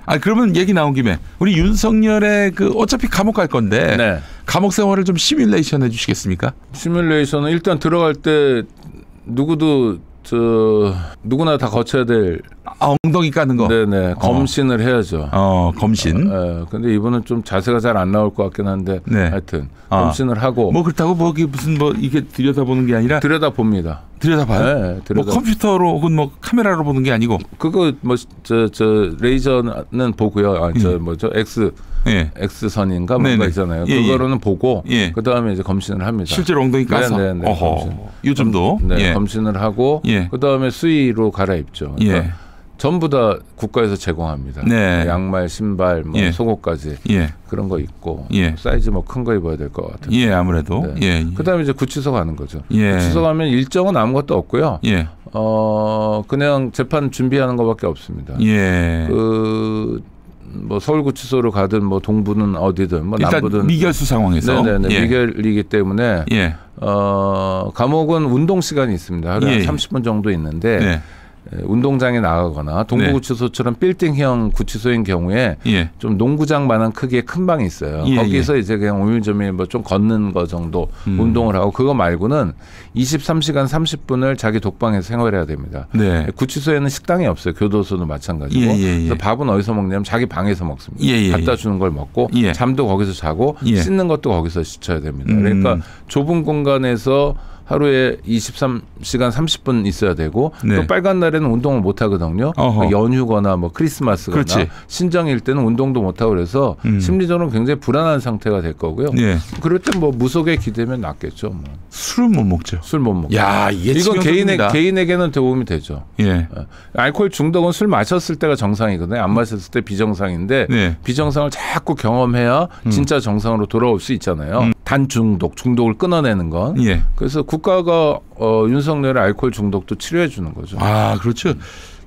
아 그러면 얘기 나온 김에 우리 윤석열의 그 어차피 감옥 갈 건데 네. 감옥 생활을 좀 시뮬레이션 해주시겠습니까? 시뮬레이션은 일단 들어갈 때 누구나 다 거쳐야 될 엉덩이 까는 거. 네네. 검신을 해야죠. 검신. 근데 이분은 좀 자세가 잘 안 나올 것 같긴 한데 하여튼 검신을 하고. 뭐 그렇다고 뭐 무슨 뭐 이게 들여다보는 게 아니라 들여다봅니다. 들여다봐요. 네, 뭐 컴퓨터로 혹은 뭐 카메라로 보는 게 아니고. 그거 뭐 저 레이저는 보고요. X선인가 뭔가 있잖아요. 그거로는 보고 그 다음에 이제 검신을 합니다. 실제로 엉덩이 까서. 네네. 요즘도. 검신을 하고 그 다음에 수의로 갈아입죠. 그러니까 전부 다 국가에서 제공합니다. 양말, 신발, 뭐 속옷까지 그런 거 입고 사이즈 뭐 큰 거 입어야 될 것 같은데. 아무래도. 그다음에 이제 구치소 가는 거죠. 구치소 가면 일정은 아무것도 없고요. 그냥 재판 준비하는 것밖에 없습니다. 뭐 서울구치소로 가든 뭐 동부는 어디든 뭐 일단 남부든 미결수 상황에서 미결이기 때문에 감옥은 운동 시간이 있습니다. 하루에 30분 정도 있는데 운동장에 나가거나 동부구치소처럼 빌딩형 구치소인 경우에 좀 농구장만한 크기의 큰 방이 있어요. 거기서 이제 그냥 오밀조밀 뭐 좀 걷는 거 정도 운동을 하고 그거 말고는 23시간 30분을 자기 독방에서 생활해야 됩니다. 구치소에는 식당이 없어요. 교도소도 마찬가지고. 그래서 밥은 어디서 먹냐면 자기 방에서 먹습니다. 갖다 주는 걸 먹고 잠도 거기서 자고 씻는 것도 거기서 씻어야 됩니다. 그러니까 좁은 공간에서 하루에 23시간 30분 있어야 되고 또 빨간 날에는 운동을 못 하거든요. 연휴거나 뭐 크리스마스거나 신정일 때는 운동도 못 하고 그래서 심리적으로 굉장히 불안한 상태가 될 거고요. 그럴 때 뭐 무속에 기대면 낫겠죠. 뭐. 술은 못 먹죠. 술 못 먹죠. 야, 이건 개인에게는 도움이 되죠. 알코올 중독은 술 마셨을 때가 정상이거든요. 안 마셨을 때 비정상인데 비정상을 자꾸 경험해야 진짜 정상으로 돌아올 수 있잖아요. 중독을 끊어내는 건. 그래서 국가가 윤석열의 알코올 중독도 치료해 주는 거죠. 아, 그렇죠.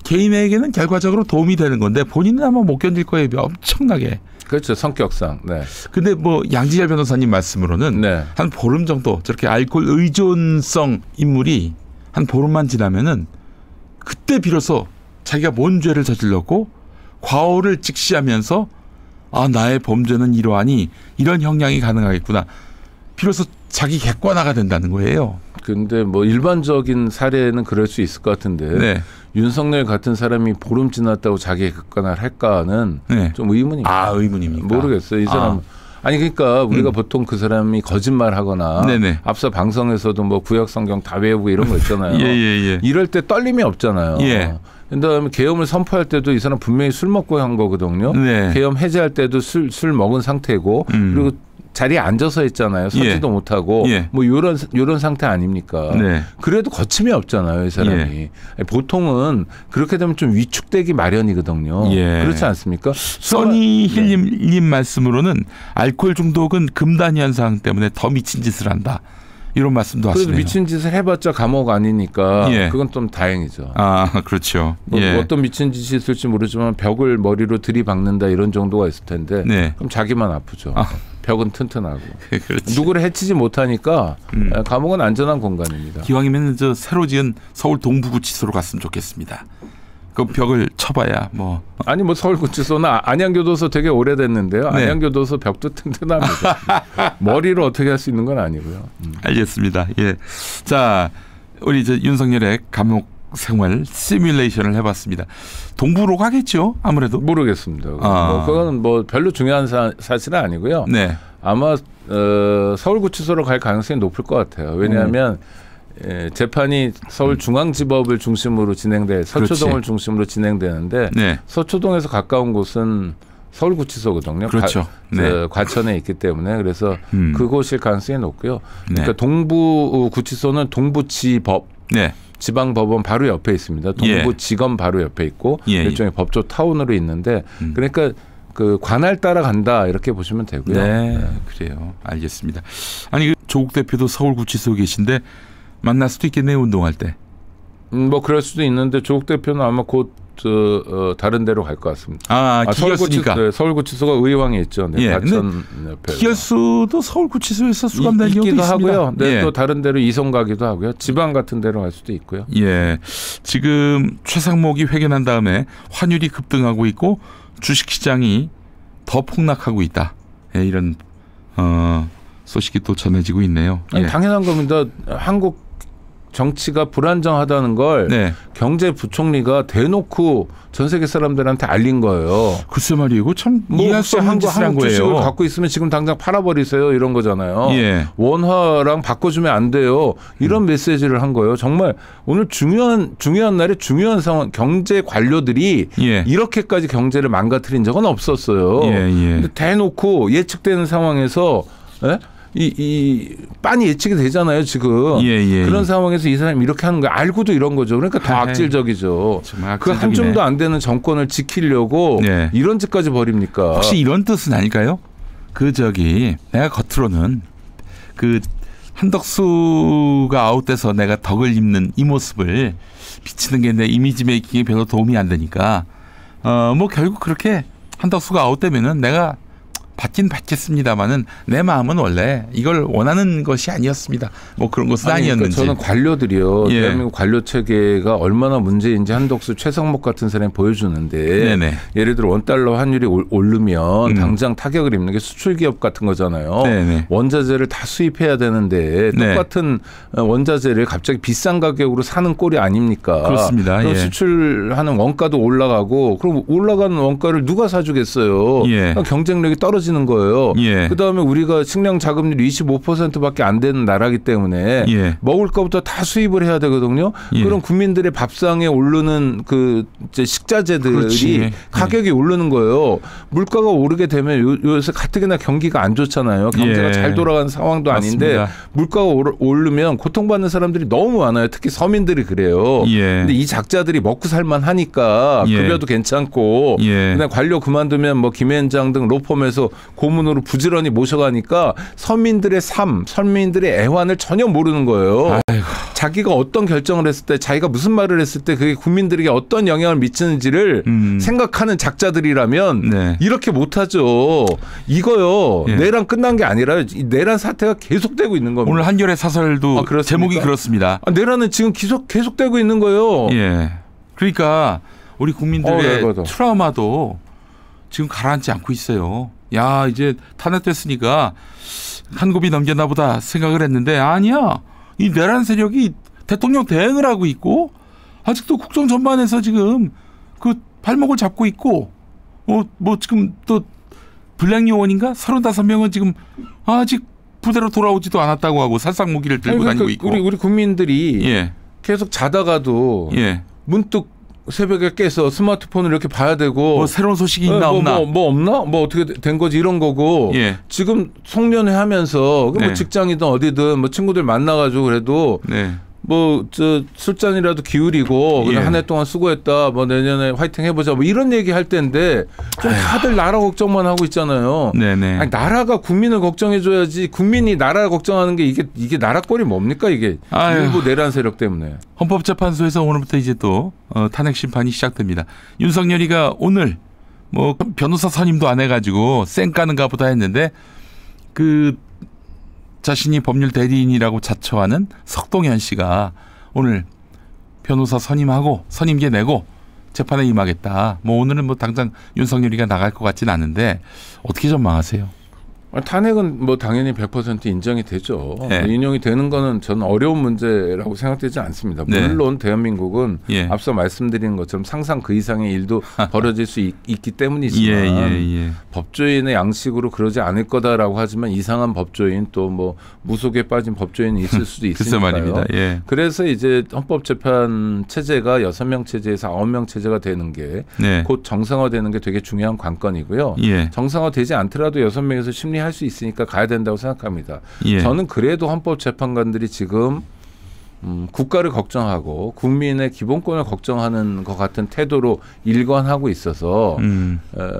개인에게는 결과적으로 도움이 되는 건데 본인은 아마 못 견딜 거예요. 엄청나게. 그렇죠. 성격상. 근데 뭐 양지열 변호사님 말씀으로는 한 보름 정도 저렇게 알코올 의존성 인물이 한 보름만 지나면은 그때 비로소 자기가 뭔 죄를 저질렀고 과오를 직시하면서 아, 나의 범죄는 이러하니 이런 형량이 가능하겠구나. 비로소 자기 객관화가 된다는 거예요. 근데 뭐 일반적인 사례는 그럴 수 있을 것 같은데 윤석열 같은 사람이 보름 지났다고 자기 객관화를 할까는 좀 의문입니다. 아, 의문입니까? 모르겠어요. 이 사람 아니 그러니까 우리가 보통 그 사람이 거짓말하거나 앞서 방송에서도 뭐 구약 성경 다 외우고 이런 거 있잖아요. 이럴 때 떨림이 없잖아요. 그다음에 계엄을 선포할 때도 이 사람 분명히 술 먹고 한 거거든요. 계엄 해제할 때도 술 먹은 상태고 그리고 자리에 앉아서 했잖아요. 서지도 못하고 뭐 이런 상태 아닙니까? 그래도 거침이 없잖아요, 이 사람이. 보통은 그렇게 되면 좀 위축되기 마련이거든요. 그렇지 않습니까? 써니힐님 말씀으로는 알코올 중독은 금단 현상 때문에 더 미친 짓을 한다. 이런 말씀도 하시네요. 그래도 미친 짓을 해봤자 감옥 아니니까 그건 좀 다행이죠. 아, 그렇죠. 뭐 어떤 미친 짓이 있을지 모르지만 벽을 머리로 들이박는다 이런 정도가 있을 텐데 그럼 자기만 아프죠. 벽은 튼튼하고. 누구를 해치지 못하니까 감옥은 안전한 공간입니다. 기왕이면 저 새로 지은 서울 동부구치소로 갔으면 좋겠습니다. 그 벽을 쳐봐야 뭐. 아니 뭐 서울구치소는 안양교도소 되게 오래됐는데요. 안양교도소 벽도 튼튼합니다. 머리로 어떻게 할 수 있는 건 아니고요. 알겠습니다. 자, 우리 이제 윤석열의 감옥 생활 시뮬레이션을 해봤습니다. 동부로 가겠죠? 아무래도. 모르겠습니다. 뭐 그거는 뭐 별로 중요한 사실은 아니고요. 아마 서울구치소로 갈 가능성이 높을 것 같아요. 왜냐하면 재판이 서울중앙지법을 중심으로 서초동을 중심으로 진행되는데 서초동에서 가까운 곳은 서울구치소거든요. 그렇죠. 과천에 있기 때문에 그래서 그곳일 가능성이 높고요. 그러니까 동부구치소는 동부지법 지방법원 바로 옆에 있습니다. 동부지검 바로 옆에 있고 일종의 법조 타운으로 있는데 그러니까 그 관할 따라 간다 이렇게 보시면 되고요. 그래요. 알겠습니다. 아니 조국 대표도 서울구치소에 계신데 만날 수도 있겠네요. 운동할 때. 뭐 그럴 수도 있는데 조국 대표는 아마 곧 다른 데로 갈 것 같습니다. 기결수니까. 서울구치소가 의왕에 있죠. 과천 옆에. 기결수도 서울구치소에서 수감된 경우도 있습니다. 하고요. 또 다른 데로 이송 가기도 하고요. 지방 같은 데로 갈 수도 있고요. 지금 최상목이 회견한 다음에 환율이 급등하고 있고 주식시장이 더 폭락하고 있다. 예, 이런 소식이 또 전해지고 있네요. 아니, 당연한 겁니다. 한국 정치가 불안정하다는 걸 네. 경제부총리가 대놓고 전 세계 사람들한테 알린 거예요. 글쎄 말이에요. 이거 참 이해할 수 없는 짓을 한 거예요. 주식을 갖고 있으면 지금 당장 팔아버리세요. 이런 거잖아요. 예. 원화랑 바꿔주면 안 돼요. 이런 메시지를 한 거예요. 정말 오늘 중요한 날에 중요한 상황, 경제 관료들이 예. 이렇게까지 경제를 망가뜨린 적은 없었어요. 예, 예. 근데 대놓고 예측되는 상황에서 이 빤히 예측이 되잖아요 지금. 그런 상황에서 이 사람이 이렇게 하는 거 알고도 이런 거죠. 그러니까 더 악질적이죠. 그 한 줌도 안 되는 정권을 지키려고 이런 짓까지 벌입니까? 혹시 이런 뜻은 아닐까요? 내가 겉으로는 그 한덕수가 아웃돼서 내가 덕을 입는 이 모습을 비치는 게 내 이미지 메이킹에 별로 도움이 안 되니까 뭐 결국 그렇게 한덕수가 아웃되면은 내가 받긴 받겠습니다만은 내 마음은 원래 이걸 원하는 것이 아니었습니다. 뭐 그런 것은 아니었는지. 그러니까 저는 관료들이요. 예. 대한민국 관료 체계가 얼마나 문제인지 한덕수, 최성목 같은 사람이 보여주는데 네네. 예를 들어 원달러 환율이 오르면 당장 타격을 입는 게 수출 기업 같은 거잖아요. 네네. 원자재를 다 수입해야 되는데 똑같은 원자재를 갑자기 비싼 가격으로 사는 꼴이 아닙니까? 그렇습니다. 그럼 수출하는 원가도 올라가고 그럼 올라가는 원가를 누가 사주겠어요? 그러니까 경쟁력이 떨어지는 거예요. 그다음에 우리가 식량 자금률이 25%밖에 안 되는 나라기 때문에 먹을 것부터 다 수입을 해야 되거든요. 그럼 국민들의 밥상에 오르는 그 이제 식자재들이 그렇지. 가격이 오르는 거예요. 물가가 오르게 되면 요새 가뜩이나 경기가 안 좋잖아요. 경제가 잘 돌아가는 상황도 맞습니다. 아닌데 물가가 오르면 고통받는 사람들이 너무 많아요. 특히 서민들이 그래요. 근데 이 작자들이 먹고 살만 하니까 급여도 괜찮고 그다음에 관료 그만두면 뭐 김앤장 등 로펌에서 고문으로 부지런히 모셔가니까 서민들의 삶, 서민들의 애환을 전혀 모르는 거예요. 아이고. 자기가 어떤 결정을 했을 때 자기가 무슨 말을 했을 때 그게 국민들에게 어떤 영향을 미치는지를 생각하는 작자들이라면 이렇게 못하죠. 이거요. 내란 끝난 게 아니라 내란 사태가 계속되고 있는 겁니다. 오늘 한겨레 사설도 제목이 그렇습니다. 내란은 지금 계속되고 있는 거예요. 그러니까 우리 국민들의 트라우마도 지금 가라앉지 않고 있어요. 야 이제 탄핵됐으니까 한 곱이 넘겼나 보다 생각을 했는데 아니야. 이 내란 세력이 대통령 대행을 하고 있고 아직도 국정 전반에서 지금 그 발목을 잡고 있고 뭐 지금 또 블랙 요원인가 35명은 지금 아직 부대로 돌아오지도 않았다고 하고 살상 무기를 들고 다니고 있고 우리 국민들이 계속 자다가도 문득 새벽에 깨서 스마트폰을 이렇게 봐야 되고 뭐 새로운 소식이 있나 없나 뭐 없나 뭐 어떻게 된 거지 이런 거고 지금 송년회 하면서 뭐 직장이든 어디든 뭐 친구들 만나가지고 그래도 뭐 저 술잔이라도 기울이고 그냥 한 해 동안 수고했다 뭐 내년에 화이팅 해보자 뭐 이런 얘기 할 때인데 좀 다들 나라 걱정만 하고 있잖아요. 아니, 나라가 국민을 걱정해줘야지 국민이 나라 걱정하는 게 이게 나라 꼴이 뭡니까 이게 일부 내란 세력 때문에. 헌법재판소에서 오늘부터 이제 또 탄핵 심판이 시작됩니다. 윤석열이가 오늘 뭐 변호사 선임도 안 해가지고 쌩까는가 보다 했는데 그 자신이 법률 대리인이라고 자처하는 석동현 씨가 오늘 변호사 선임하고 선임제 내고 재판에 임하겠다. 뭐 오늘은 뭐 당장 윤석열이가 나갈 것 같지는 않은데 어떻게 전망하세요? 탄핵은 뭐 당연히 100% 인정이 되죠. 인용이 되는 거는 저는 어려운 문제라고 생각되지 않습니다. 물론 대한민국은 앞서 말씀드린 것처럼 상상 그 이상의 일도 벌어질 수 있기 때문이지만 법조인의 양식으로 그러지 않을 거다라고 하지만 이상한 법조인 또 뭐 무속에 빠진 법조인이 있을 수도 있으니까요. 그래서 이제 헌법재판 체제가 6명 체제에서 9명 체제가 되는 게 곧 정상화되는 게 되게 중요한 관건이고요. 정상화되지 않더라도 6명에서 심리 할 수 있으니까 가야 된다고 생각합니다. 저는 그래도 헌법재판관들이 지금 국가를 걱정하고 국민의 기본권을 걱정하는 것 같은 태도로 일관하고 있어서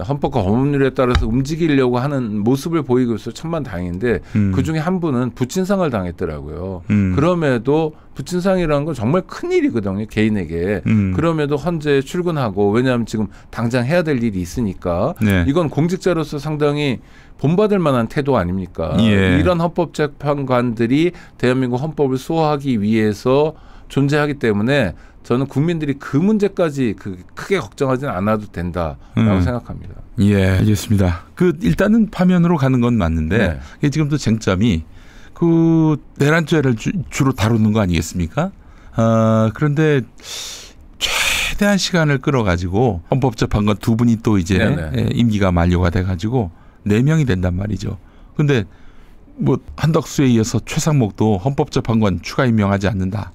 헌법과 법률에 따라서 움직이려고 하는 모습을 보이고 있어서 천만다행인데 그중에 한 분은 부친상을 당했더라고요. 그럼에도 부친상이라는 건 정말 큰일이거든요. 개인에게. 그럼에도 헌재에 출근하고 왜냐하면 지금 당장 해야 될 일이 있으니까 이건 공직자로서 상당히 본받을 만한 태도 아닙니까? 이런 헌법재판관들이 대한민국 헌법을 수호하기 위해서 존재하기 때문에 저는 국민들이 그 문제까지 크게 걱정하지는 않아도 된다라고 생각합니다. 예, 알겠습니다. 일단은 파면으로 가는 건 맞는데 네. 이게 지금 또 쟁점이 내란죄를 주로 다루는 거 아니겠습니까? 그런데 최대한 시간을 끌어가지고 헌법재판관 두 분이 또 이제 네네. 임기가 만료가 돼가지고 4명이 된단 말이죠. 근데 뭐 한덕수에 이어서 최상목도 헌법재판관 추가 임명하지 않는다.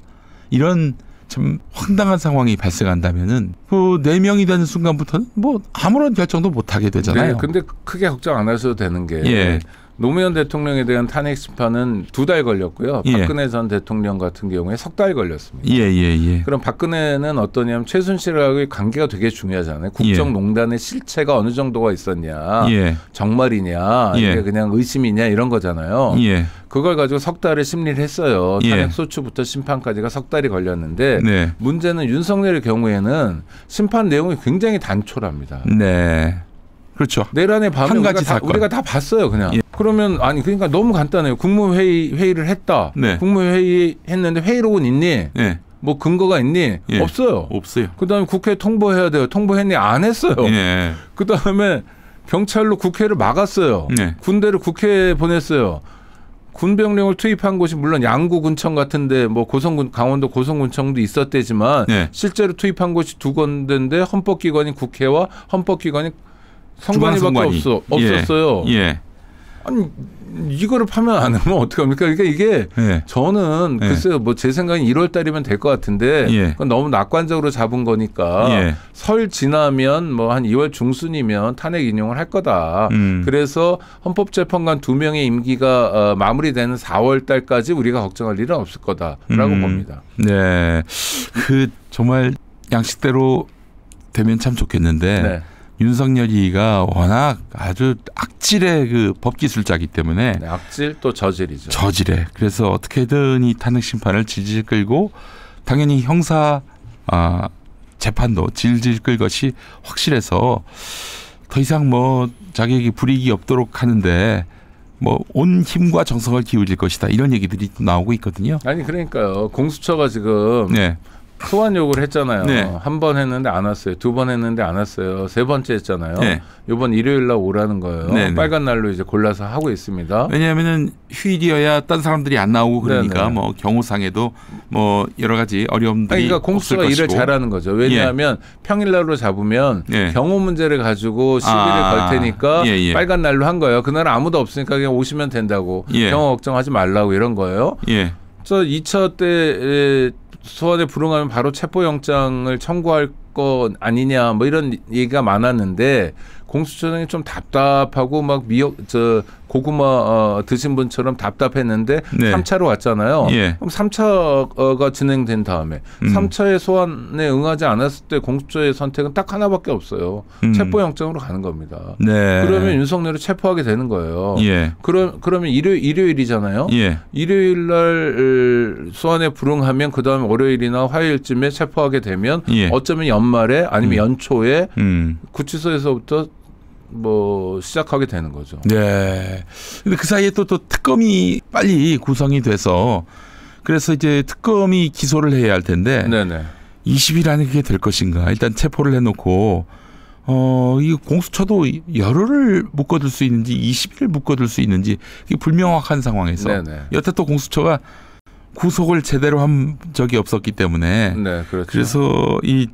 이런 참 황당한 상황이 발생한다면은 4명이 되는 순간부터는 뭐 아무런 결정도 못 하게 되잖아요. 네, 근데 크게 걱정 안 하셔도 되는 게 노무현 대통령에 대한 탄핵 심판은 2달 걸렸고요. 박근혜 전 대통령 같은 경우에 석 달 걸렸습니다. 그럼 박근혜는 어떠냐면 최순실하고의 관계가 되게 중요하잖아요. 국정농단의 실체가 어느 정도가 있었냐, 정말이냐, 이게 그냥 의심이냐 이런 거잖아요. 그걸 가지고 석 달을 심리를 했어요. 탄핵 소추부터 심판까지가 석 달이 걸렸는데 문제는 윤석열의 경우에는 심판 내용이 굉장히 단촐합니다. 네. 그렇죠. 내란의 밤에 우리가 다 봤어요, 그냥. 그러면 그러니까 너무 간단해요. 국무회의를 했다. 국무회의 했는데 회의록은 있니? 뭐 근거가 있니? 없어요. 그다음에 국회 통보해야 돼요. 통보했니? 안 했어요. 그다음에 경찰로 국회를 막았어요. 군대를 국회에 보냈어요. 군병력을 투입한 곳이 물론 양구군청 같은데 뭐 강원도 고성군청도 있었대지만 실제로 투입한 곳이 2군데인데 헌법기관인 국회와 헌법기관이 선관위밖에 없었어요. 아니 이거를 파면 안 하면 어떡합니까? 그러니까 이게 저는 글쎄요, 뭐 제 생각엔 1월 달이면 될 것 같은데 그건 너무 낙관적으로 잡은 거니까 설 지나면 뭐 한 2월 중순이면 탄핵 인용을 할 거다. 그래서 헌법재판관 2명의 임기가 마무리되는 4월 달까지 우리가 걱정할 일은 없을 거다라고 봅니다. 네, 정말 양식대로 되면 참 좋겠는데. 윤석열이가 워낙 아주 악질의 법기술자이기 때문에 악질 또 저질이죠. 저질해. 그래서 어떻게든 이 탄핵 심판을 질질 끌고 당연히 형사 재판도 질질 끌 것이 확실해서 더 이상 뭐 자격이 불이익이 없도록 하는데 뭐 온 힘과 정성을 기울일 것이다. 이런 얘기들이 나오고 있거든요. 아니 그러니까요. 공수처가 지금 소환 요구를 했잖아요. 한 번 했는데 안 왔어요. 2번 했는데 안 왔어요. 3번째 했잖아요. 이번 일요일 날 오라는 거예요. 빨간 날로 이제 골라서 하고 있습니다. 왜냐하면은 휴일이어야 딴 사람들이 안 나오고 그러니까 뭐 경우상에도 뭐 여러 가지 어려움들이 그러니까 공수처가 일을 잘하는 거죠. 왜냐하면 평일 날로 잡으면 경호 문제를 가지고 시비를 걸 테니까 빨간 날로 한 거예요. 그날 아무도 없으니까 그냥 오시면 된다고. 경호 걱정하지 말라고 이런 거예요. 저 2차 때 소환에 불응하면 바로 체포영장을 청구할 것 아니냐 뭐 이런 얘기가 많았는데 공수처장이 좀 답답하고 막 고구마 드신 분처럼 답답했는데 3차로 왔잖아요. 그럼 3차가 진행된 다음에 3차의 소환에 응하지 않았을 때 공수처의 선택은 딱 하나밖에 없어요. 체포영장으로 가는 겁니다. 그러면 윤석열을 체포하게 되는 거예요. 그러면 일요일이잖아요. 일요일 날 소환에 불응하면 그다음에 월요일이나 화요일쯤에 체포하게 되면 어쩌면 연말에 아니면 연초에 구치소에서부터 뭐 시작하게 되는 거죠. 네. 근데 그 사이에 또 특검이 빨리 구성이 돼서 그래서 이제 특검이 기소를 해야 할 텐데 20일 안에 그게 될 것인가. 일단 체포를 해놓고 이 공수처도 열흘을 묶어둘 수 있는지 20일을 묶어둘 수 있는지 이게 불명확한 상황에서 여태 또 공수처가 구속을 제대로 한 적이 없었기 때문에 그래서 이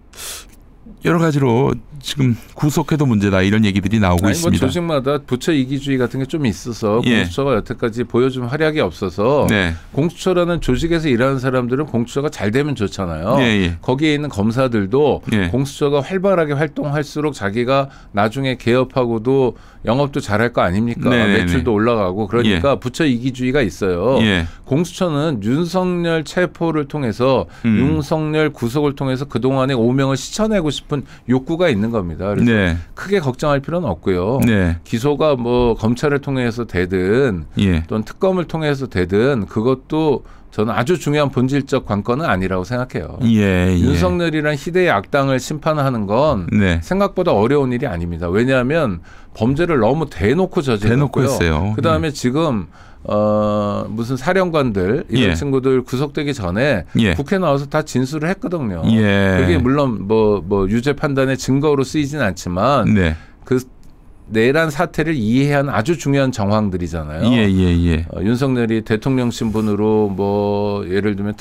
여러 가지로 지금 구속해도 문제다 이런 얘기들이 나오고 있습니다. 뭐 조직마다 부처 이기주의 같은 게 좀 있어서 공수처가 여태까지 보여준 활약이 없어서 공수처라는 조직에서 일하는 사람들은 공수처가 잘 되면 좋잖아요. 거기에 있는 검사들도 공수처가 활발하게 활동할수록 자기가 나중에 개업하고도 영업도 잘할 거 아닙니까? 매출도 올라가고 그러니까 부처 이기주의가 있어요. 공수처는 윤석열 체포를 통해서 윤석열 구속을 통해서 그동안의 오명을 씻어내고 싶은 욕구가 있는 겁니다. 그래서 크게 걱정할 필요는 없고요. 기소가 뭐 검찰을 통해서 되든 또는 특검을 통해서 되든 그것도 저는 아주 중요한 본질적 관건은 아니라고 생각해요. 윤석열이란 희대의 악당을 심판하는 건 생각보다 어려운 일이 아닙니다. 왜냐하면 범죄를 너무 대놓고 저질렀고요. 그다음에 지금 무슨 사령관들 이런 친구들 구속되기 전에 국회 나와서 다 진술을 했거든요. 그게 물론 뭐 유죄 판단의 증거로 쓰이진 않지만 그 내란 사태를 이해한 아주 중요한 정황들이잖아요. 윤석열이 대통령 신분으로 뭐 예를 들면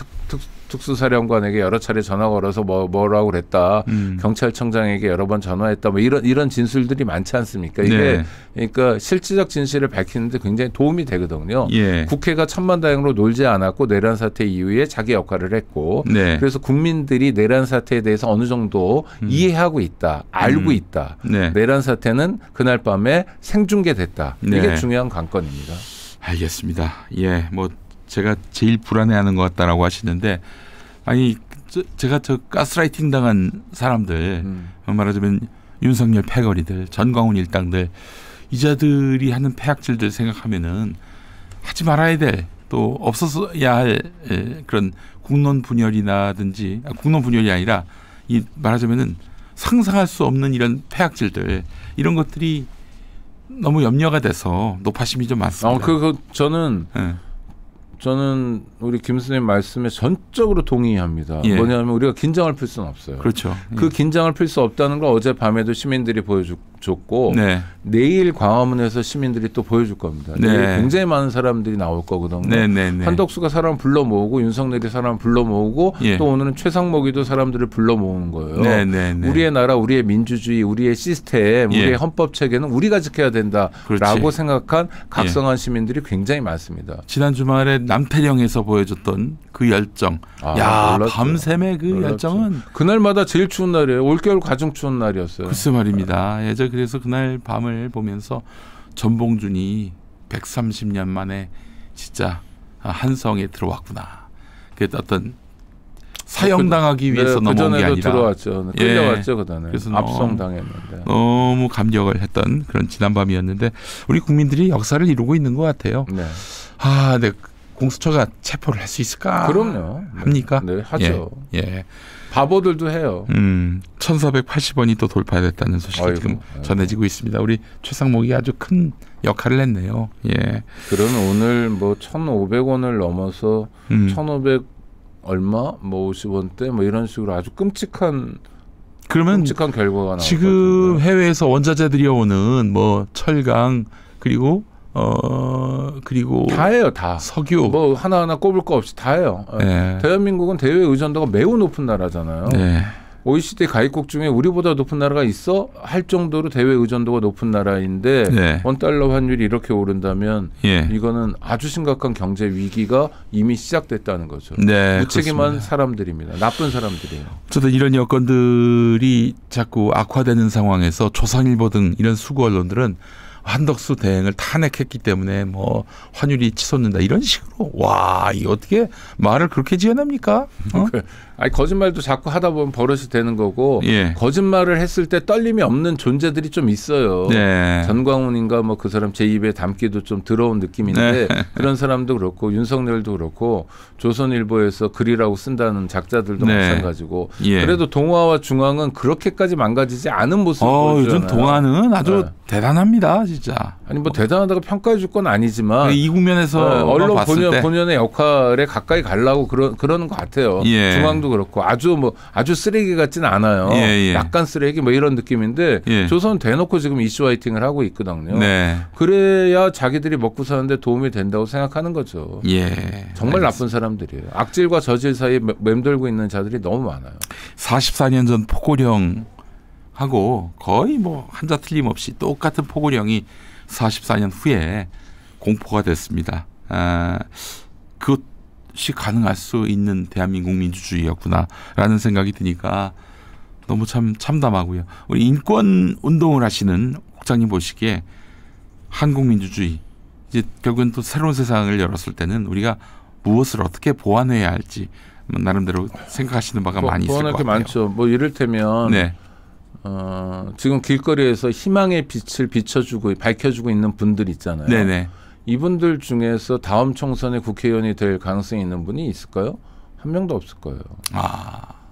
특수사령관에게 여러 차례 전화 걸어서 뭐라고 그랬다. 경찰청장에게 여러 번 전화했다. 뭐 이런 진술들이 많지 않습니까? 이게 그러니까 실질적 진실을 밝히는데 굉장히 도움이 되거든요. 국회가 천만다행으로 놀지 않았고 내란 사태 이후에 자기 역할을 했고 그래서 국민들이 내란 사태에 대해서 어느 정도 이해하고 있다. 알고 있다. 내란 사태는 그날 밤에 생중계됐다. 이게 중요한 관건입니다. 알겠습니다. 뭐 제가 제일 불안해하는 것 같다라고 하시는데 아니 제가 저 가스라이팅 당한 사람들 말하자면 윤석열 패거리들 전광훈 일당들 이자들이 하는 폐악질들 생각하면은 하지 말아야 될 또 없었어야 할 그런 국론 분열이라든지 국론 분열이 아니라 이 말하자면은 상상할 수 없는 이런 폐악질들 이런 것들이 너무 염려가 돼서 노파심이 좀 많습니다. 저는 우리 김 선생님 말씀에 전적으로 동의합니다. 뭐냐면 우리가 긴장을 풀 수는 없어요. 그렇죠. 그 긴장을 풀 수 없다는 걸 어젯밤에도 시민들이 보여줬고 내일 광화문에서 시민들이 또 보여줄 겁니다. 내일 굉장히 많은 사람들이 나올 거거든요. 한덕수가 사람 불러 모으고 윤석열이 사람 불러 모으고 또 오늘은 최상목이도 사람들을 불러 모으는 거예요. 우리의 나라, 우리의 민주주의, 우리의 시스템, 우리의 헌법 체계는 우리가 지켜야 된다라고 생각한 각성한 시민들이 굉장히 많습니다. 지난 주말에 남태령에서 보여줬던 그 열정. 밤샘의 그 열정은 그날마다 제일 추운 날이에요. 올겨울 가장 추운 날이었어요. 글쎄 말입니다. 그래서 그날 밤을 보면서 전봉준이 130년 만에 진짜 한성에 들어왔구나. 그 어떤 사형당하기 위해서 넘어온 게 아니라 들어왔죠. 끌려왔죠. 그다음에 그래서 압송당했는데 너무 감격을 했던 그런 지난 밤이었는데 우리 국민들이 역사를 이루고 있는 것 같아요. 공수처가 체포를 할 수 있을까? 그럼요. 합니까? 하죠. 바보들도 해요. 1,480원이 또 돌파됐다는 소식이 지금 전해지고 있습니다. 우리 최상목이 아주 큰 역할을 했네요. 그러면 오늘 뭐 1,500원을 넘어서 1,500 얼마, 뭐 50원대, 뭐 이런 식으로 아주 끔찍한 결과가 나올 지금 해외에서 원자재 들여오는 뭐 철강 그리고 다 해요, 다. 석유. 뭐 하나하나 꼽을 거 없이 다 해요. 대한민국은 대외 의존도가 매우 높은 나라잖아요. OECD 가입국 중에 우리보다 높은 나라가 있어? 할 정도로 대외 의존도가 높은 나라인데 원달러 환율이 이렇게 오른다면 이거는 아주 심각한 경제 위기가 이미 시작됐다는 거죠. 무책임한 사람들입니다. 나쁜 사람들이에요. 저도 이런 여건들이 자꾸 악화되는 상황에서 조선일보 등 이런 수구 언론들은 한덕수 대행을 탄핵했기 때문에 뭐 환율이 치솟는다 이런 식으로 이 어떻게 말을 그렇게 지어냅니까? 거짓말도 자꾸 하다 보면 버릇이 되는 거고 거짓말을 했을 때 떨림이 없는 존재들이 좀 있어요. 전광훈인가 뭐 그 사람 제 입에 담기도 좀 더러운 느낌인데 그런 사람도 그렇고 윤석열도 그렇고 조선일보에서 글이라고 쓴다는 작자들도 마찬가지고 그래도 동아와 중앙은 그렇게까지 망가지지 않은 모습을 보여주잖아요. 요즘 동아는 아주 대단합니다, 진짜. 아니 뭐 대단하다고 평가해 줄 건 아니지만 이 국면에서 언론 본연의 역할에 가까이 가려고 그러는 것 같아요. 중앙도 그렇고 아주 쓰레기 같지는 않아요. 약간 쓰레기 뭐 이런 느낌인데 조선 대놓고 지금 이슈화이팅을 하고 있거든요. 그래야 자기들이 먹고 사는데 도움이 된다고 생각하는 거죠. 정말 나쁜 사람들이에요. 악질과 저질 사이에 맴돌고 있는 자들이 너무 많아요. 44년 전 포고령 하고 거의 뭐 한자 틀림없이 똑같은 포고령이 44년 후에 공포가 됐습니다. 그것이 가능할 수 있는 대한민국 민주주의였구나라는 생각이 드니까 너무 참 참담하고요. 우리 인권 운동을 하시는 국장님 보시기에 한국 민주주의 이제 결국은 또 새로운 세상을 열었을 때는 우리가 무엇을 어떻게 보완해야 할지 나름대로 생각하시는 바가 많이 있을 것 같아요. 보완할 게 많죠. 뭐 이를테면 지금 길거리에서 희망의 빛을 비춰주고 밝혀주고 있는 분들 있잖아요. 이분들 중에서 다음 총선에 국회의원이 될 가능성이 있는 분이 있을까요? 한 명도 없을 거예요.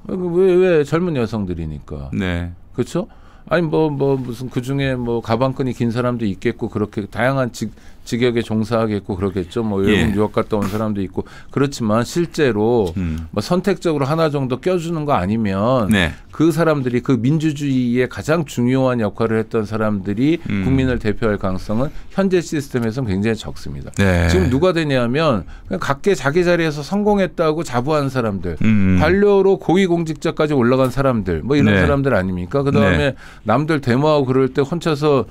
왜 젊은 여성들이니까. 그렇죠? 아니 뭐 무슨 그 중에 뭐 가방끈이 긴 사람도 있겠고 그렇게 다양한 직역에 종사하겠고 그렇겠죠. 뭐 외국 유학 갔다 온 사람도 있고 그렇지만 실제로 뭐 선택적으로 하나 정도 껴주는 거 아니면 그 사람들이 그 민주주의의 가장 중요한 역할을 했던 사람들이 국민을 대표할 가능성은 현재 시스템에서는 굉장히 적습니다. 지금 누가 되냐면 그냥 각계 자기 자리에서 성공했다고 자부하는 사람들, 관료로 고위공직자까지 올라간 사람들, 뭐 이런 사람들 아닙니까? 그다음에 남들 데모하고 그럴 때 혼자서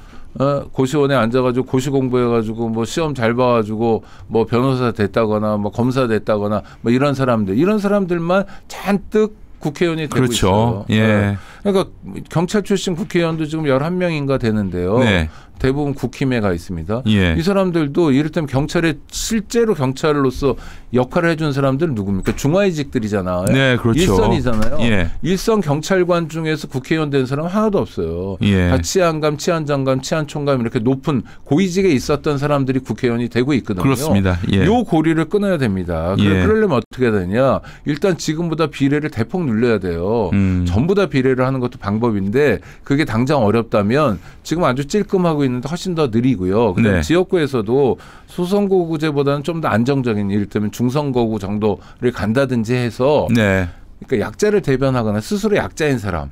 고시원에 앉아가지고 고시 공부해가지고 뭐 시험 잘 봐가지고 뭐 변호사 됐다거나 뭐 검사 됐다거나 뭐 이런 사람들만 잔뜩 국회의원이 되고 있어요. 그러니까 경찰 출신 국회의원도 지금 11명인가 되는데요. 대부분 국힘에 가 있습니다. 이 사람들도 이를테면 경찰에 실제로 경찰로서 역할을 해준 사람들은 누굽니까? 중하위직들이잖아요. 그렇죠. 일선이잖아요. 일선 경찰관 중에서 국회의원 된 사람 하나도 없어요. 다 치안감, 치안장관, 치안총감 이렇게 높은 고위직에 있었던 사람들이 국회의원이 되고 있거든요. 그렇습니다. 요 고리를 끊어야 됩니다. 그러려면 어떻게 되냐? 일단 지금보다 비례를 대폭 늘려야 돼요. 전부 다 비례를 하는 것도 방법인데 그게 당장 어렵다면 지금 아주 찔끔하고 있는데 훨씬 더 느리고요. 그다음에 지역구에서도 소선거구제보다는 좀 더 안정적인 이를테면 중선거구 정도를 간다든지 해서 그러니까 약자를 대변하거나 스스로 약자인 사람,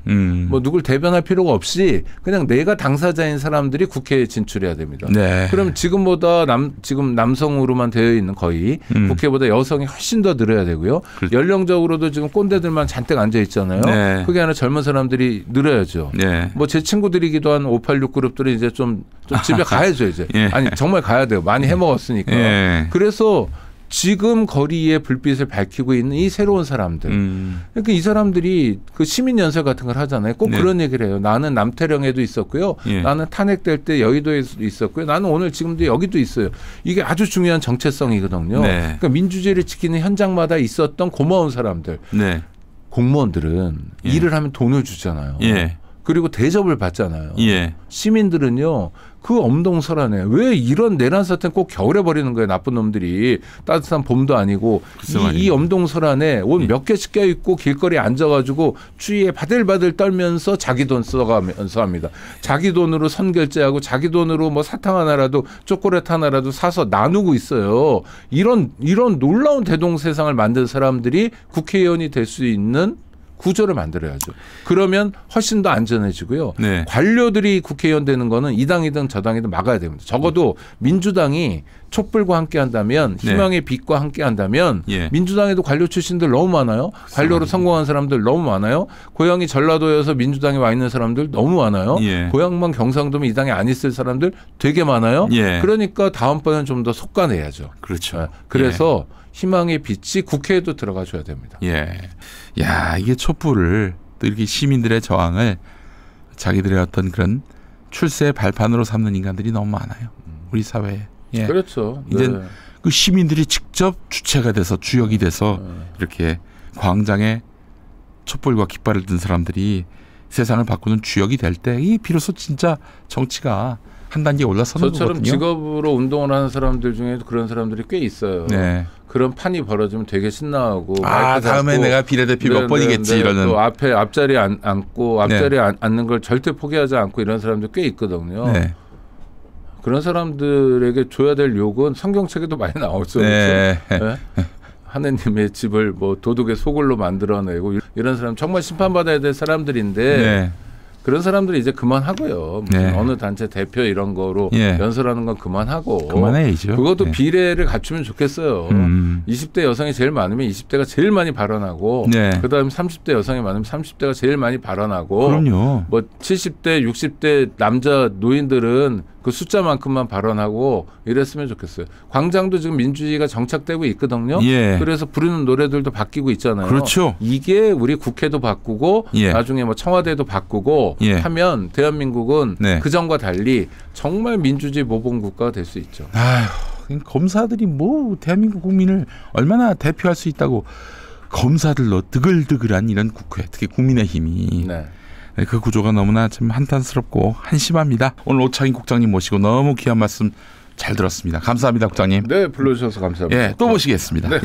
뭐 누굴 대변할 필요가 없이 그냥 내가 당사자인 사람들이 국회에 진출해야 됩니다. 그럼 지금보다 지금 남성으로만 되어 있는 거의 국회보다 여성이 훨씬 더 늘어야 되고요. 연령적으로도 지금 꼰대들만 잔뜩 앉아 있잖아요. 그게 아니라 젊은 사람들이 늘어야죠. 뭐 제 친구들이기도 한 586 그룹들이 이제 좀 집에 가야죠 이제. 아니 정말 가야 돼요. 많이 해먹었으니까. 그래서 지금 거리에 불빛을 밝히고 있는 이 새로운 사람들. 그러니까 이 사람들이 그 시민연설 같은 걸 하잖아요. 꼭 그런 얘기를 해요. 나는 남태령에도 있었고요. 나는 탄핵될 때 여의도에도 있었고요. 나는 오늘 지금도 여기도 있어요. 이게 아주 중요한 정체성이거든요. 그러니까 민주주의를 지키는 현장마다 있었던 고마운 사람들. 공무원들은 일을 하면 돈을 주잖아요. 그리고 대접을 받잖아요. 시민들은요. 그 엄동설안에 왜 이런 내란 사태는 꼭 겨울에 벌이는 거예요. 나쁜 놈들이. 따뜻한 봄도 아니고 이 엄동설안에 옷 몇 개씩 껴입고 길거리에 앉아가지고 추위에 바들바들 떨면서 자기 돈 써가면서 합니다. 자기 돈으로 선결제하고 자기 돈으로 뭐 사탕 하나라도 초콜릿 하나라도 사서 나누고 있어요. 이런 놀라운 대동세상을 만든 사람들이 국회의원이 될 수 있는 구조를 만들어야죠. 그러면 훨씬 더 안전해지고요. 관료들이 국회의원 되는 거는 이 당이든 저 당이든 막아야 됩니다. 적어도 민주당이 촛불과 함께 한다면 희망의 빛과 함께 한다면 민주당에도 관료 출신들 너무 많아요. 관료로 성공한 사람들 너무 많아요. 고향이 전라도여서 민주당에 와 있는 사람들 너무 많아요. 고향만 경상도면 이 당에 안 있을 사람들 되게 많아요. 그러니까 다음번에는 좀 더 속가내야죠. 그렇죠. 그래서 희망의 빛이 국회에도 들어가줘야 됩니다. 야, 이게 촛불을 또 이렇게 시민들의 저항을 자기들의 어떤 그런 출세의 발판으로 삼는 인간들이 너무 많아요. 우리 사회에. 그렇죠. 이제 그 시민들이 직접 주체가 돼서 주역이 돼서 이렇게 광장에 촛불과 깃발을 든 사람들이 세상을 바꾸는 주역이 될 때 이 비로소 진짜 정치가 한 단계 올라서는 거거든요. 저처럼 직업으로 운동을 하는 사람들 중에도 그런 사람들이 꽤 있어요. 그런 판이 벌어지면 되게 신나하고 다음에 내가 비례대표 몇 번이겠지 이러는. 또 앞자리에 앉고 앞자리에 앉는 걸 절대 포기하지 않고 이런 사람들 꽤 있거든요. 그런 사람들에게 줘야 될 욕은 성경책에도 많이 나오죠. 하느님의 집을 뭐 도둑의 소굴로 만들어내고 이런 사람 정말 심판받아야 될 사람들인데 그런 사람들이 이제 그만하고요. 어느 단체 대표 이런 거로 연설하는 건 그만하고. 그만해야죠. 그것도 비례를 갖추면 좋겠어요. 20대 여성이 제일 많으면 20대가 제일 많이 발언하고 그다음에 30대 여성이 많으면 30대가 제일 많이 발언하고 그럼요. 뭐 70대 60대 남자 노인들은 그 숫자만큼만 발언하고 이랬으면 좋겠어요. 광장도 지금 민주주의가 정착되고 있거든요. 그래서 부르는 노래들도 바뀌고 있잖아요. 그렇죠. 이게 우리 국회도 바꾸고 나중에 뭐 청와대도 바꾸고 하면 대한민국은 그전과 달리 정말 민주주의 모범 국가가 될 수 있죠. 아휴, 검사들이 뭐 대한민국 국민을 얼마나 대표할 수 있다고 검사들로 드글드글한 이런 국회, 특히 국민의힘이 그 구조가 너무나 좀 한탄스럽고 한심합니다. 오늘 오창인 국장님 모시고 너무 귀한 말씀 잘 들었습니다. 감사합니다, 국장님. 네, 불러주셔서 감사합니다. 또 모시겠습니다. 네.